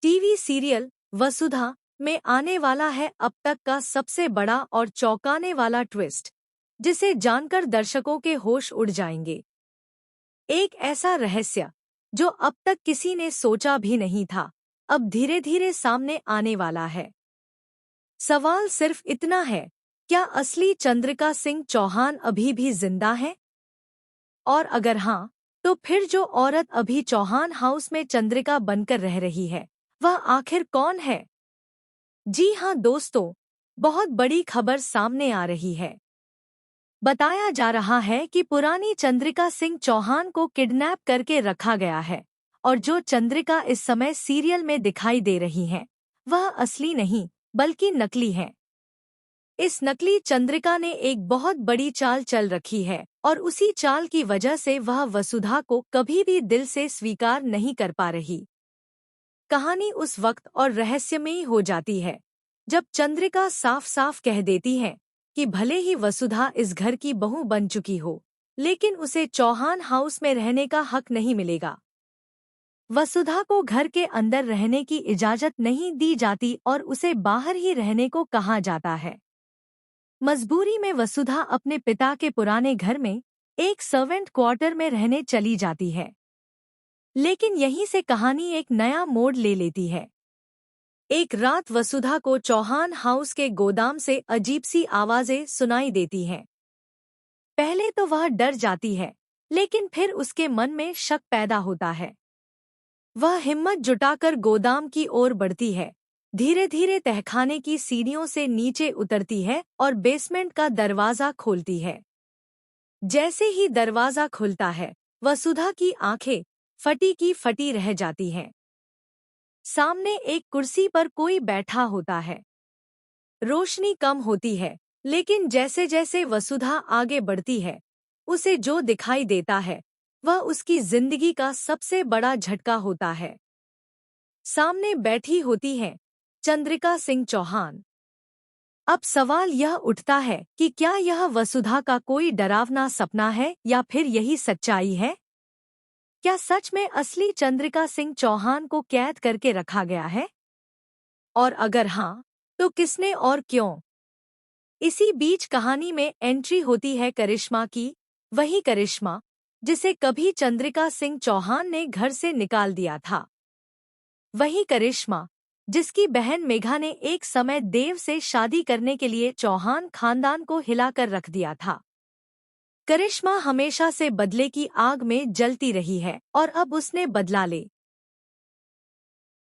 TV serial वसुधा में आने वाला है अब तक का सबसे बड़ा और चौंकाने वाला ट्विस्ट, जिसे जानकर दर्शकों के होश उड़ जाएंगे। एक ऐसा रहस्य जो अब तक किसी ने सोचा भी नहीं था, अब धीरे धीरे सामने आने वाला है। सवाल सिर्फ इतना है, क्या असली चंद्रिका सिंह चौहान अभी भी जिंदा है? और अगर हाँ, तो फिर जो औरत अभी चौहान हाउस में चंद्रिका बनकर रह रही है, वह आखिर कौन है? जी हाँ दोस्तों, बहुत बड़ी खबर सामने आ रही है। बताया जा रहा है कि पुरानी चंद्रिका सिंह चौहान को किडनैप करके रखा गया है और जो चंद्रिका इस समय सीरियल में दिखाई दे रही है, वह असली नहीं बल्कि नकली है। इस नकली चंद्रिका ने एक बहुत बड़ी चाल चल रखी है और उसी चाल की वजह से वह वसुधा को कभी भी दिल से स्वीकार नहीं कर पा रही। कहानी उस वक्त और रहस्यमयी हो जाती है जब चंद्रिका साफ साफ कह देती है कि भले ही वसुधा इस घर की बहू बन चुकी हो, लेकिन उसे चौहान हाउस में रहने का हक नहीं मिलेगा। वसुधा को घर के अंदर रहने की इजाजत नहीं दी जाती और उसे बाहर ही रहने को कहा जाता है। मजबूरी में वसुधा अपने पिता के पुराने घर में एक सर्वेंट क्वार्टर में रहने चली जाती है। लेकिन यहीं से कहानी एक नया मोड़ ले लेती है। एक रात वसुधा को चौहान हाउस के गोदाम से अजीब सी आवाजें सुनाई देती हैं। पहले तो वह डर जाती है, लेकिन फिर उसके मन में शक पैदा होता है। वह हिम्मत जुटाकर गोदाम की ओर बढ़ती है, धीरे धीरे तहखाने की सीढ़ियों से नीचे उतरती है और बेसमेंट का दरवाजा खोलती है। जैसे ही दरवाजा खुलता है, वसुधा की आंखें फटी की फटी रह जाती हैं। सामने एक कुर्सी पर कोई बैठा होता है। रोशनी कम होती है, लेकिन जैसे जैसे वसुधा आगे बढ़ती है, उसे जो दिखाई देता है वह उसकी जिंदगी का सबसे बड़ा झटका होता है। सामने बैठी होती है चंद्रिका सिंह चौहान। अब सवाल यह उठता है कि क्या यह वसुधा का कोई डरावना सपना है या फिर यही सच्चाई है? क्या सच में असली चंद्रिका सिंह चौहान को कैद करके रखा गया है? और अगर हाँ, तो किसने और क्यों? इसी बीच कहानी में एंट्री होती है करिश्मा की, वही करिश्मा जिसे कभी चंद्रिका सिंह चौहान ने घर से निकाल दिया था। वही करिश्मा जिसकी बहन मेघा ने एक समय देव से शादी करने के लिए चौहान खानदान को हिलाकर रख दिया था। करिश्मा हमेशा से बदले की आग में जलती रही है और अब उसने बदला ले